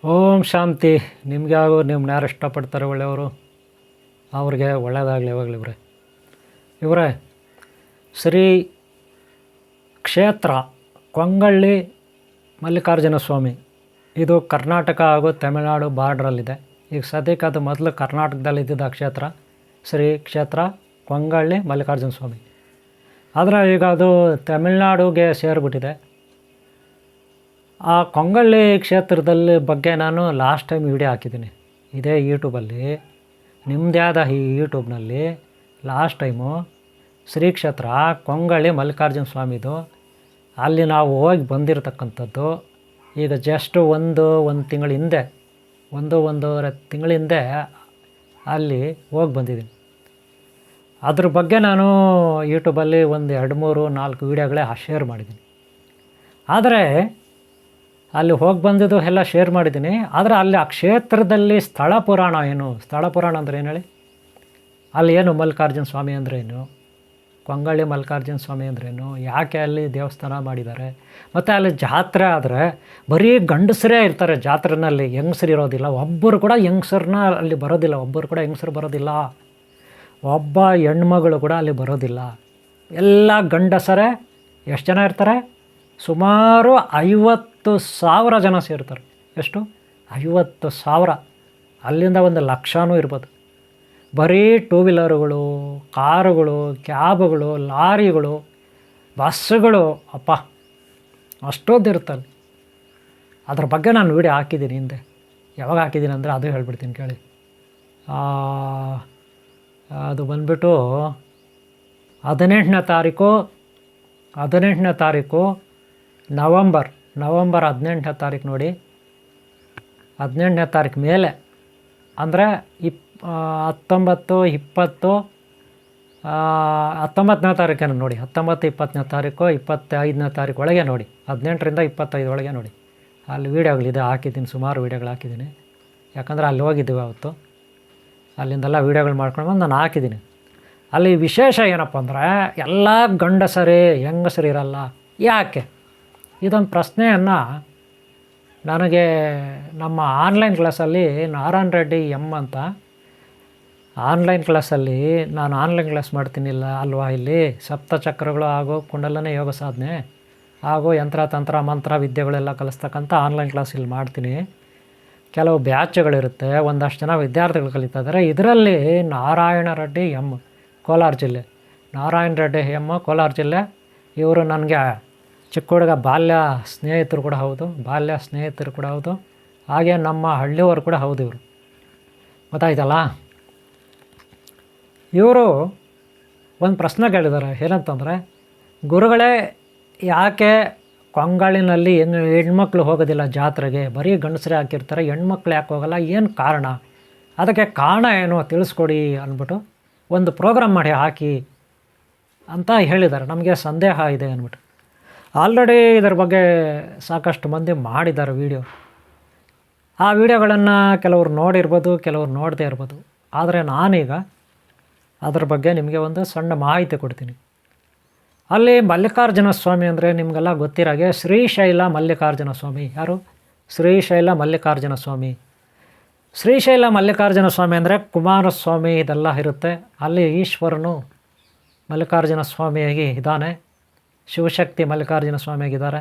ಓಂ ಶಾಂತಿ. ನಿಮ್ಗೆ ಯಾವ ನಿಮ್ಮನ್ನ ಯಾರು ಇಷ್ಟಪಡ್ತಾರೆ ಒಳ್ಳೆಯವರು ಅವ್ರಿಗೆ ಒಳ್ಳೆಯದಾಗಲಿ ಯಾವಾಗಲಿ ಇವರೇ ಶ್ರೀ ಕ್ಷೇತ್ರ ಕೊಂಗಳ್ಳಿ ಮಲ್ಲಿಕಾರ್ಜುನ ಸ್ವಾಮಿ. ಇದು ಕರ್ನಾಟಕ ಹಾಗೂ ತಮಿಳುನಾಡು ಬಾರ್ಡ್ರಲ್ಲಿದೆ. ಈಗ ಸದ್ಯಕ್ಕೆ ಅದು ಮೊದಲು ಕರ್ನಾಟಕದಲ್ಲಿ ಇದ್ದಿದ್ದ ಕ್ಷೇತ್ರ ಶ್ರೀ ಕ್ಷೇತ್ರ ಕೊಂಗಳ್ಳಿ ಮಲ್ಲಿಕಾರ್ಜುನ ಸ್ವಾಮಿ. ಆದರೆ ಈಗ ಅದು ತಮಿಳುನಾಡುಗೆ ಸೇರಿಬಿಟ್ಟಿದೆ. ಆ ಕೊಂಗಳ್ಳಿ ಕ್ಷೇತ್ರದಲ್ಲಿ ಬಗ್ಗೆ ನಾನು ಲಾಸ್ಟ್ ಟೈಮ್ ವಿಡಿಯೋ ಹಾಕಿದ್ದೀನಿ ಇದೇ ಯೂಟ್ಯೂಬಲ್ಲಿ, ನಿಮ್ಮದೇ ಆದ ಈ ಯೂಟ್ಯೂಬ್ನಲ್ಲಿ. ಲಾಸ್ಟ್ ಟೈಮು ಶ್ರೀ ಕ್ಷೇತ್ರ ಕೊಂಗಳ್ಳಿ ಮಲ್ಲಿಕಾರ್ಜುನ ಸ್ವಾಮಿದು ಅಲ್ಲಿ ನಾವು ಹೋಗಿ ಬಂದಿರತಕ್ಕಂಥದ್ದು. ಈಗ ಜಸ್ಟ್ ಒಂದು ತಿಂಗಳ ಹಿಂದೆ ಒಂದೂವರೆ ತಿಂಗಳ ಹಿಂದೆ ಅಲ್ಲಿ ಹೋಗಿ ಬಂದಿದ್ದೀನಿ. ಅದ್ರ ಬಗ್ಗೆ ನಾನು ಯೂಟ್ಯೂಬಲ್ಲಿ ಒಂದು 2-3-4 ವೀಡಿಯೋಗಳೇ ಶೇರ್ ಮಾಡಿದ್ದೀನಿ. ಆದರೆ ಅಲ್ಲಿ ಹೋಗಿ ಬಂದಿದ್ದು ಎಲ್ಲ ಶೇರ್ ಮಾಡಿದ್ದೀನಿ. ಆದರೆ ಅಲ್ಲಿ ಆ ಕ್ಷೇತ್ರದಲ್ಲಿ ಸ್ಥಳ ಪುರಾಣ ಏನು, ಸ್ಥಳ ಪುರಾಣ ಅಂದರೆ ಏನು ಹೇಳಿ, ಅಲ್ಲಿ ಏನು ಮಲ್ಲಿಕಾರ್ಜುನ ಸ್ವಾಮಿ ಅಂದ್ರೇನು, ಕೊಂಗಳ್ಳಿ ಮಲ್ಲಿಕಾರ್ಜುನ ಸ್ವಾಮಿ ಅಂದ್ರೇನು, ಯಾಕೆ ಅಲ್ಲಿ ದೇವಸ್ಥಾನ ಮಾಡಿದ್ದಾರೆ, ಮತ್ತು ಅಲ್ಲಿ ಜಾತ್ರೆ ಆದರೆ ಬರೀ ಗಂಡಸರೇ ಇರ್ತಾರೆ ಜಾತ್ರೆನಲ್ಲಿ, ಹೆಂಗಸರು ಇರೋದಿಲ್ಲ. ಒಬ್ಬರು ಕೂಡ ಹೆಂಗಸರನ್ನ ಅಲ್ಲಿ ಬರೋದಿಲ್ಲ, ಒಬ್ಬರು ಕೂಡ ಹೆಂಗಸರು ಬರೋದಿಲ್ಲ, ಒಬ್ಬ ಹೆಣ್ಮಗಳು ಕೂಡ ಅಲ್ಲಿ ಬರೋದಿಲ್ಲ. ಎಲ್ಲ ಗಂಡಸರೇ. ಎಷ್ಟು ಜನ ಇರ್ತಾರೆ? ಸುಮಾರು 50,000 ಜನ ಸೇರ್ತಾರೆ. ಎಷ್ಟು? 50,000. ಅಲ್ಲಿಂದ 1,00,000 ಇರ್ಬೋದು. ಬರೀ 2 ವೀಲರುಗಳು, ಕಾರುಗಳು, ಕ್ಯಾಬ್ಗಳು, ಲಾರಿಗಳು, ಬಸ್ಸುಗಳು, ಅಪ್ಪ ಅಷ್ಟೊಂದು ಇರುತ್ತಲ್ಲಿ. ಅದ್ರ ಬಗ್ಗೆ ನಾನು ವೀಡಿಯೋ ಹಾಕಿದ್ದೀನಿ ಹಿಂದೆ. ಯಾವಾಗ ಹಾಕಿದ್ದೀನಿ ಅಂದರೆ ಅದು ಹೇಳ್ಬಿಡ್ತೀನಿ ಕೇಳಿ. ಅದು ಬಂದುಬಿಟ್ಟು 18ನೇ ತಾರೀಕು ನವಂಬರ್ 18ನೇ ತಾರೀಕು ನೋಡಿ. 18ನೇ ತಾರೀಕು ಮೇಲೆ ಅಂದರೆ 19, 20, 19ನೇ ತಾರೀಕೇನು ನೋಡಿ. 19, 20ನೇ ತಾರೀಕು, 25ನೇ ತಾರೀಕು ಒಳಗೆ ನೋಡಿ. 18ರಿಂದ 25 ಒಳಗೆ ನೋಡಿ. ಅಲ್ಲಿ ವೀಡಿಯೋಗಳಿದೆ, ಹಾಕಿದ್ದೀನಿ, ಸುಮಾರು ವೀಡಿಯೋಗಳು ಹಾಕಿದ್ದೀನಿ. ಯಾಕಂದರೆ ಅಲ್ಲಿ ಹೋಗಿದ್ದೀವಿ ಅವತ್ತು. ಅಲ್ಲಿಂದೆಲ್ಲ ವೀಡಿಯೋಗಳು ಮಾಡ್ಕೊಂಡು ಬಂದು ನಾನು ಹಾಕಿದ್ದೀನಿ. ಅಲ್ಲಿ ವಿಶೇಷ ಏನಪ್ಪ ಅಂದರೆ ಎಲ್ಲ ಗಂಡಸರೇ, ಹೆಂಗಸರು ಇರಲ್ಲ. ಯಾಕೆ? ಇದೊಂದು ಪ್ರಶ್ನೆಯನ್ನು ನನಗೆ ನಮ್ಮ ಆನ್ಲೈನ್ ಕ್ಲಾಸಲ್ಲಿ ನಾರಾಯಣ ರೆಡ್ಡಿ ಅಂತ ಆನ್ಲೈನ್ ಕ್ಲಾಸಲ್ಲಿ ನಾನು ಆನ್ಲೈನ್ ಕ್ಲಾಸ್ ಮಾಡ್ತೀನಿಲ್ಲ ಅಲ್ವಾ, ಇಲ್ಲಿ ಸಪ್ತಚಕ್ರಗಳು ಹಾಗೂ ಕುಂಡಲನೆ ಯೋಗ ಸಾಧನೆ ಹಾಗೂ ಯಂತ್ರ ತಂತ್ರ ಮಂತ್ರ ವಿದ್ಯೆಗಳೆಲ್ಲ ಕಲಿಸ್ತಕ್ಕಂಥ ಆನ್ಲೈನ್ ಕ್ಲಾಸ್ ಇಲ್ಲಿ ಮಾಡ್ತೀನಿ. ಕೆಲವು ಬ್ಯಾಚ್ಗಳಿರುತ್ತೆ, ಒಂದಷ್ಟು ಜನ ವಿದ್ಯಾರ್ಥಿಗಳು ಕಲಿತಾ ಇದ್ದಾರೆ. ಇದರಲ್ಲಿ ನಾರಾಯಣ ರೆಡ್ಡಿ ಕೋಲಾರ ಜಿಲ್ಲೆ, ನಾರಾಯಣ ರೆಡ್ಡಿ ಕೋಲಾರ ಜಿಲ್ಲೆ. ಇವರು ನನಗೆ ಚಿಕ್ಕ ಹುಡುಗ ಬಾಲ್ಯ ಸ್ನೇಹಿತರು ಕೂಡ ಹೌದು. ಹಾಗೆ ನಮ್ಮ ಹಳ್ಳಿಯವರು ಕೂಡ ಹೌದು. ಇವರು ಗೊತ್ತಾಯ್ತಲ್ಲ. ಇವರು ಒಂದು ಪ್ರಶ್ನೆ ಕೇಳಿದ್ದಾರೆ. ಏನಂತಂದರೆ, ಗುರುಗಳೇ ಯಾಕೆ ಕೊಂಗಳ್ಳಿನಲ್ಲಿ ಹೆಣ್ಮಕ್ಳು ಹೋಗೋದಿಲ್ಲ ಜಾತ್ರೆಗೆ, ಬರೀ ಗಂಡಸರೇ ಹಾಕಿರ್ತಾರೆ, ಹೆಣ್ಮಕ್ಳು ಯಾಕೆ ಹೋಗೋಲ್ಲ, ಏನು ಕಾರಣ, ಅದಕ್ಕೆ ಕಾರಣ ಏನು ತಿಳಿಸ್ಕೊಡಿ ಅಂದ್ಬಿಟ್ಟು ಒಂದು ಪ್ರೋಗ್ರಾಮ್ ಮಾಡಿ ಹಾಕಿ ಅಂತ ಹೇಳಿದ್ದಾರೆ. ನಮಗೆ ಸಂದೇಹ ಇದೆ ಅಂದ್ಬಿಟ್ಟು. ಆಲ್ರೆಡಿ ಇದರ ಬಗ್ಗೆ ಸಾಕಷ್ಟು ಮಂದಿ ಮಾಡಿದ್ದಾರೆ ವೀಡಿಯೋ. ಆ ವಿಡಿಯೋಗಳನ್ನು ಕೆಲವರು ನೋಡಿರ್ಬೋದು, ಕೆಲವರು ನೋಡದೇ ಇರ್ಬೋದು. ಆದರೆ ನಾನೀಗ ಅದ್ರ ಬಗ್ಗೆ ನಿಮಗೆ ಒಂದು ಸಣ್ಣ ಮಾಹಿತಿ ಕೊಡ್ತೀನಿ. ಅಲ್ಲಿ ಮಲ್ಲಿಕಾರ್ಜುನ ಸ್ವಾಮಿ ಅಂದರೆ ನಿಮಗೆಲ್ಲ ಗೊತ್ತಿರಾಗೆ ಶ್ರೀಶೈಲ ಮಲ್ಲಿಕಾರ್ಜುನ ಸ್ವಾಮಿ. ಯಾರು? ಶ್ರೀಶೈಲ ಮಲ್ಲಿಕಾರ್ಜುನ ಸ್ವಾಮಿ. ಶ್ರೀಶೈಲ ಮಲ್ಲಿಕಾರ್ಜುನ ಸ್ವಾಮಿ ಅಂದರೆ ಕುಮಾರಸ್ವಾಮಿ ಇದೆಲ್ಲ ಇರುತ್ತೆ. ಅಲ್ಲಿ ಈಶ್ವರನು ಮಲ್ಲಿಕಾರ್ಜುನ ಸ್ವಾಮಿಯಾಗಿ ಇದ್ದಾನೆ, ಶಿವಶಕ್ತಿ ಮಲ್ಲಿಕಾರ್ಜುನ ಸ್ವಾಮಿಯಾಗಿದ್ದಾರೆ.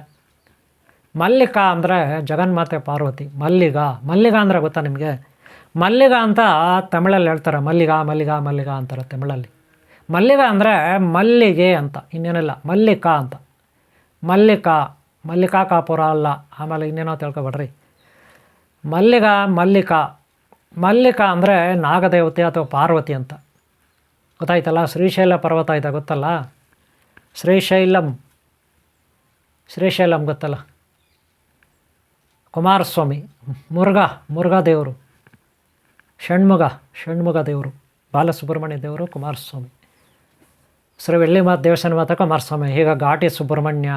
ಮಲ್ಲಿಕಾ ಅಂದರೆ ಜಗನ್ಮಾತೆ ಪಾರ್ವತಿ. ಮಲ್ಲಿಗ ಅಂದರೆ ಗೊತ್ತಾ ನಿಮಗೆ? ಮಲ್ಲಿಗ ಅಂತ ತಮಿಳಲ್ಲಿ ಹೇಳ್ತಾರೆ. ಮಲ್ಲಿಗ ಅಂತಾರೆ ತಮಿಳಲ್ಲಿ. ಮಲ್ಲಿಗ ಅಂದರೆ ಮಲ್ಲಿಗೆ ಅಂತ, ಇನ್ನೇನಿಲ್ಲ. ಮಲ್ಲಿಕಾ ಅಂತ. ಮಲ್ಲಿಕಾ ಕಾಪುರ ಅಲ್ಲ. ಆಮೇಲೆ ಇನ್ನೇನೋ ತಿಳ್ಕೊಬೇಡ್ರಿ. ಮಲ್ಲಿಕಾ ಅಂದರೆ ನಾಗದೇವತೆ ಅಥವಾ ಪಾರ್ವತಿ ಅಂತ. ಗೊತ್ತಾಯ್ತಲ್ಲ. ಶ್ರೀಶೈಲ ಪರ್ವತ ಇದೆ ಗೊತ್ತಲ್ಲ, ಶ್ರೀಶೈಲಂ ಗೊತ್ತಲ್ಲ. ಕುಮಾರಸ್ವಾಮಿ, ಮುರುಘಾ ದೇವರು, ಷಣ್ಮುಗ ದೇವರು, ಬಾಲಸುಬ್ರಹ್ಮಣ್ಯ ದೇವರು ಕುಮಾರಸ್ವಾಮಿ. ಶ್ರೀ ವೆಳ್ಳಿಮಾತ್ ದೇವಸ್ಥಾನ ಮಾತ್ರ ಕುಮಾರಸ್ವಾಮಿ. ಈಗ ಘಾಟಿ ಸುಬ್ರಹ್ಮಣ್ಯ,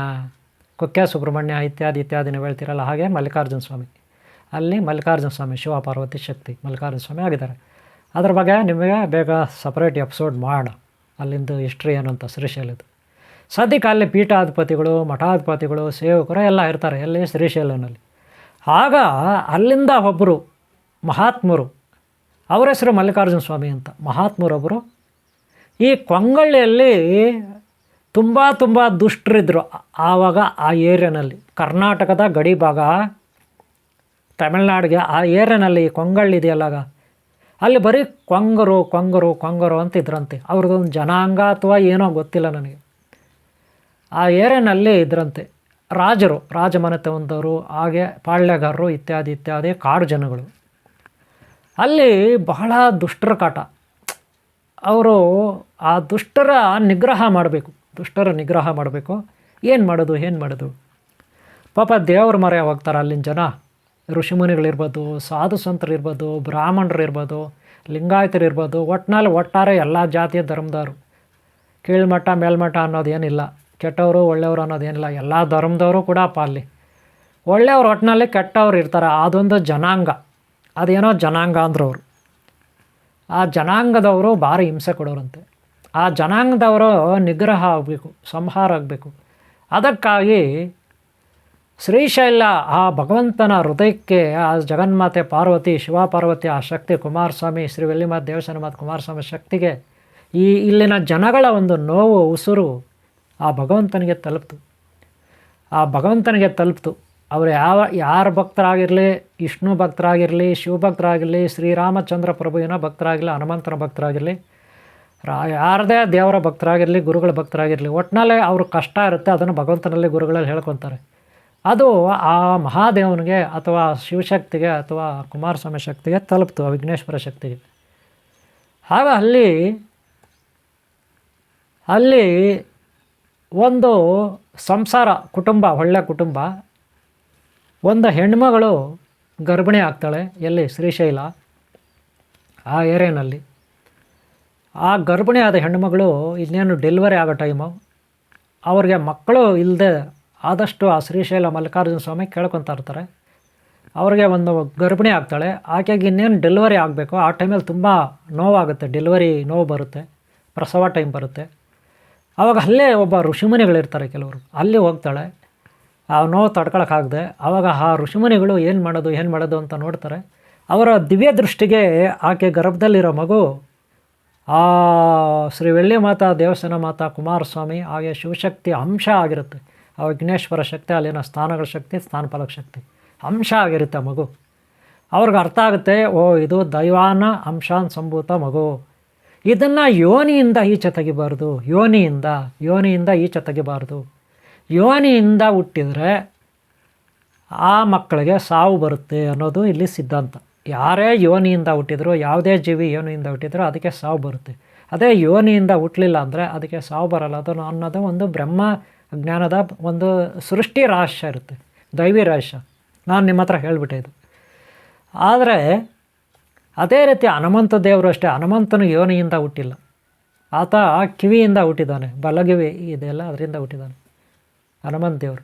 ಕುಕ್ಕೆ ಸುಬ್ರಹ್ಮಣ್ಯ ಇತ್ಯಾದಿ ನೀವು ಹೇಳ್ತೀರಲ್ಲ, ಹಾಗೆ ಮಲ್ಲಿಕಾರ್ಜುನ ಸ್ವಾಮಿ. ಅಲ್ಲಿ ಮಲ್ಲಿಕಾರ್ಜುನ ಸ್ವಾಮಿ, ಶಿವ ಪಾರ್ವತಿ ಶಕ್ತಿ ಮಲ್ಲಿಕಾರ್ಜುನ ಸ್ವಾಮಿ ಆಗಿದ್ದಾರೆ. ಅದ್ರ ಬಗ್ಗೆ ನಿಮಗೆ ಬೇಗ ಸಪ್ರೇಟ್ ಎಪಿಸೋಡ್ ಮಾಡೋಣ, ಅಲ್ಲಿಂದು ಹಿಸ್ಟ್ರಿ ಏನಂತ ಶ್ರೀಶೈಲದ್ದು. ಸದ್ಯಕ್ಕೆ ಅಲ್ಲಿ ಪೀಠಾಧಿಪತಿಗಳು, ಮಠಾಧಿಪತಿಗಳು, ಸೇವಕರು ಎಲ್ಲ ಇರ್ತಾರೆ. ಎಲ್ಲಿ? ಶ್ರೀಶೈಲನಲ್ಲಿ. ಆಗ ಅಲ್ಲಿಂದ ಒಬ್ಬರು ಮಹಾತ್ಮರು, ಅವರ ಹೆಸರು ಮಲ್ಲಿಕಾರ್ಜುನ ಸ್ವಾಮಿ ಅಂತ, ಮಹಾತ್ಮರೊಬ್ಬರು ಈ ಕೊಂಗಳ್ಳಿಯಲ್ಲಿ ತುಂಬ ದುಷ್ಟರಿದ್ದರು. ಆವಾಗ ಆ ಏರಿಯಾನಲ್ಲಿ, ಕರ್ನಾಟಕದ ಗಡಿ ಭಾಗ ತಮಿಳ್ನಾಡಿಗೆ ಆ ಏರಿಯಾನಲ್ಲಿ ಕೊಂಗಳ್ಳಿ ಇದೆಯಲ್ಲ, ಅಲ್ಲಿ ಬರೀ ಕೊಂಗರು ಅಂತ ಇದ್ರಂತೆ. ಅವ್ರದ್ದೊಂದು ಜನಾಂಗ ಅಥವಾ ಏನೋ ಗೊತ್ತಿಲ್ಲ ನನಗೆ. ಆ ಏರಿಯಾನಲ್ಲಿ ಇದ್ರಂತೆ ರಾಜರು, ರಾಜಮನೆತೆ ಹೊಂದವರು, ಹಾಗೆ ಪಾಳ್ಯಗಾರರು ಇತ್ಯಾದಿ ಕಾಡು ಜನಗಳು. ಅಲ್ಲಿ ಬಹಳ ದುಷ್ಟರ ಕಾಟ. ಅವರು ಆ ದುಷ್ಟರ ನಿಗ್ರಹ ಮಾಡಬೇಕು. ಏನು ಮಾಡೋದು? ಪಾಪ ದೇವ್ರ ಮೊರೆ ಹೋಗ್ತಾರೆ ಅಲ್ಲಿನ ಜನ. ಋಷಿಮುನಿಗಳಿರ್ಬೋದು, ಸಾಧು ಸಂತರಿರ್ಬೋದು, ಬ್ರಾಹ್ಮಣರಿರ್ಬೋದು, ಲಿಂಗಾಯತರಿರ್ಬೋದು, ಒಟ್ಟಾರೆ ಎಲ್ಲ ಜಾತಿಯ ಧರ್ಮದವರು. ಕೀಳ್ಮಟ್ಟ ಮೇಲ್ಮಟ್ಟ ಅನ್ನೋದೇನಿಲ್ಲ, ಕೆಟ್ಟವರು ಒಳ್ಳೆಯವರು ಅನ್ನೋದೇನಿಲ್ಲ, ಎಲ್ಲ ಧರ್ಮದವರು ಕೂಡ ಅಲ್ಲಿ ಒಳ್ಳೆಯವ್ರು, ಒಟ್ಟಿನಲ್ಲಿ ಕೆಟ್ಟವ್ರು ಇರ್ತಾರೆ. ಅದೊಂದು ಜನಾಂಗ, ಅದೇನೋ ಜನಾಂಗ ಅಂದರು ಅವರು. ಆ ಜನಾಂಗದವರು ಭಾರಿ ಹಿಂಸೆ ಕೊಡೋರಂತೆ. ಆ ಜನಾಂಗದವರು ನಿಗ್ರಹ ಆಗಬೇಕು, ಸಂಹಾರ ಆಗಬೇಕು. ಅದಕ್ಕಾಗಿ ಶ್ರೀಶೈಲ ಆ ಭಗವಂತನ ಹೃದಯಕ್ಕೆ ಆ ಜಗನ್ಮಾತೆ ಪಾರ್ವತಿ, ಶಿವಪಾರ್ವತಿ ಆ ಶಕ್ತಿ, ಕುಮಾರಸ್ವಾಮಿ, ಶ್ರೀ ವೆಲ್ಲಿಮಾತೆ ದೇವಸ್ಥಾನ ಮತ್ತು ಕುಮಾರಸ್ವಾಮಿ ಶಕ್ತಿಗೆ ಇಲ್ಲಿನ ಜನಗಳ ಒಂದು ನೋವು ಉಸುರು ಆ ಭಗವಂತನಿಗೆ ತಲುಪ್ತು. ಅವರು ಯಾರ ಭಕ್ತರಾಗಿರಲಿ, ವಿಷ್ಣು ಭಕ್ತರಾಗಿರಲಿ, ಶಿವಭಕ್ತರಾಗಿರಲಿ, ಶ್ರೀರಾಮಚಂದ್ರ ಪ್ರಭುವಿನ ಭಕ್ತರಾಗಿರಲಿ, ಹನುಮಂತನ ಭಕ್ತರಾಗಿರಲಿ, ಯಾರದೇ ದೇವರ ಭಕ್ತರಾಗಿರಲಿ, ಗುರುಗಳ ಭಕ್ತರಾಗಿರಲಿ, ಒಟ್ಟಿನಲ್ಲೇ ಅವ್ರ ಕಷ್ಟ ಇರುತ್ತೆ, ಅದನ್ನು ಭಗವಂತನಲ್ಲಿ ಗುರುಗಳಲ್ಲಿ ಹೇಳ್ಕೊತಾರೆ. ಅದು ಆ ಮಹಾದೇವನಿಗೆ ಅಥವಾ ಶಿವಶಕ್ತಿಗೆ ಅಥವಾ ಕುಮಾರಸ್ವಾಮಿ ಶಕ್ತಿಗೆ ತಲುಪ್ತು, ಆ ವಿಘ್ನೇಶ್ವರ ಶಕ್ತಿಗೆ. ಆಗ ಅಲ್ಲಿ ಒಂದು ಸಂಸಾರ ಕುಟುಂಬ, ಒಳ್ಳೆಯ ಕುಟುಂಬ, ಒಂದು ಹೆಣ್ಮಗಳು ಗರ್ಭಿಣಿ ಆಗ್ತಾಳೆ. ಎಲ್ಲಿ? ಶ್ರೀಶೈಲ ಆ ಏರಿಯಾನಲ್ಲಿ. ಆ ಗರ್ಭಿಣಿ ಆದ ಹೆಣ್ಣುಮಗಳು ಇನ್ನೇನು ಡೆಲಿವರಿ ಆಗೋ ಟೈಮು, ಅವ್ರಿಗೆ ಮಕ್ಕಳು ಇಲ್ಲದೆ ಆದಷ್ಟು ಆ ಶ್ರೀಶೈಲ ಮಲ್ಲಿಕಾರ್ಜುನ ಸ್ವಾಮಿ ಕೇಳ್ಕೊತಾ ಇರ್ತಾರೆ. ಅವ್ರಿಗೆ ಒಂದು ಗರ್ಭಿಣಿ ಆಗ್ತಾಳೆ, ಆಕೆಗೆ ಇನ್ನೇನು ಡೆಲಿವರಿ ಆಗಬೇಕು. ಆ ಟೈಮಲ್ಲಿ ತುಂಬ ನೋವಾಗುತ್ತೆ, ಡೆಲಿವರಿ ನೋವು ಬರುತ್ತೆ, ಪ್ರಸವ ಟೈಮ್ ಬರುತ್ತೆ. ಆವಾಗ ಅಲ್ಲೇ ಒಬ್ಬ ಋಷಿಮುನಿಗಳಿರ್ತಾರೆ ಕೆಲವರು, ಅಲ್ಲಿ ಹೋಗ್ತಾಳೆ. ಆ ನೋವು ತಡ್ಕೊಳಕ್ಕಾಗದೆ ಆವಾಗ ಆ ಋಷಿಮುನಿಗಳು ಏನು ಮಾಡೋದು ಅಂತ ನೋಡ್ತಾರೆ. ಅವರ ದಿವ್ಯ ದೃಷ್ಟಿಗೆ ಆಕೆ ಗರ್ಭದಲ್ಲಿರೋ ಮಗು ಆ ಶ್ರೀ ವೆಳ್ಳಿ ಮಾತಾ, ದೇವಸ್ಥಾನ ಮಾತಾ, ಕುಮಾರಸ್ವಾಮಿ ಹಾಗೆ ಶಿವಶಕ್ತಿ ಅಂಶ ಆಗಿರುತ್ತೆ. ಆ ವಿಘ್ನೇಶ್ವರ ಶಕ್ತಿ, ಅಲ್ಲಿನ ಸ್ಥಾನಗಳ ಶಕ್ತಿ, ಸ್ಥಾನಪಾಲಕ ಶಕ್ತಿ ಅಂಶ ಆಗಿರುತ್ತೆ ಆ ಮಗು. ಅವ್ರಿಗೆ ಅರ್ಥ ಆಗುತ್ತೆ, ಓ ಇದು ದೈವಾನ ಅಂಶಾನ್ ಸಂಭೂತ ಮಗು, ಇದನ್ನು ಯೋನಿಯಿಂದ ಈಚೆ ತೆಗಿಬಾರ್ದು, ಯೋನಿಯಿಂದ ಈಚೆ ತೆಗಿಬಾರ್ದು. ಯೋನಿಯಿಂದ ಹುಟ್ಟಿದರೆ ಆ ಮಕ್ಕಳಿಗೆ ಸಾವು ಬರುತ್ತೆ ಅನ್ನೋದು ಇಲ್ಲಿ ಸಿದ್ಧಾಂತ. ಯಾರೇ ಯೋನಿಯಿಂದ ಹುಟ್ಟಿದ್ರು, ಯಾವುದೇ ಜೀವಿ ಯೋನಿಯಿಂದ ಹುಟ್ಟಿದ್ರು ಅದಕ್ಕೆ ಸಾವು ಬರುತ್ತೆ. ಅದೇ ಯೋನಿಯಿಂದ ಹುಟ್ಟಲಿಲ್ಲ ಅಂದರೆ ಅದಕ್ಕೆ ಸಾವು ಬರಲ್ಲ. ಅದನ್ನು ಅನ್ನೋದು ಒಂದು ಬ್ರಹ್ಮ ಜ್ಞಾನದ ಒಂದು ಸೃಷ್ಟಿ ರಹಸ್ಯ ಇರುತ್ತೆ, ದೈವಿ ರಹಸ್ಯ. ನಾನು ನಿಮ್ಮ ಹತ್ರ ಹೇಳಿಬಿಟ್ಟೆ ಇದು. ಆದರೆ ಅದೇ ರೀತಿ ಹನುಮಂತ ದೇವರು ಅಷ್ಟೇ, ಹನುಮಂತನು ಯೋನಿಯಿಂದ ಹುಟ್ಟಿಲ್ಲ, ಆತ ಕಿವಿಯಿಂದ ಹುಟ್ಟಿದ್ದಾನೆ, ಬಲಗಿವಿ ಇದೆಲ್ಲ ಅದರಿಂದ ಹುಟ್ಟಿದ್ದಾನೆ ಹನುಮಂತ ದೇವರು.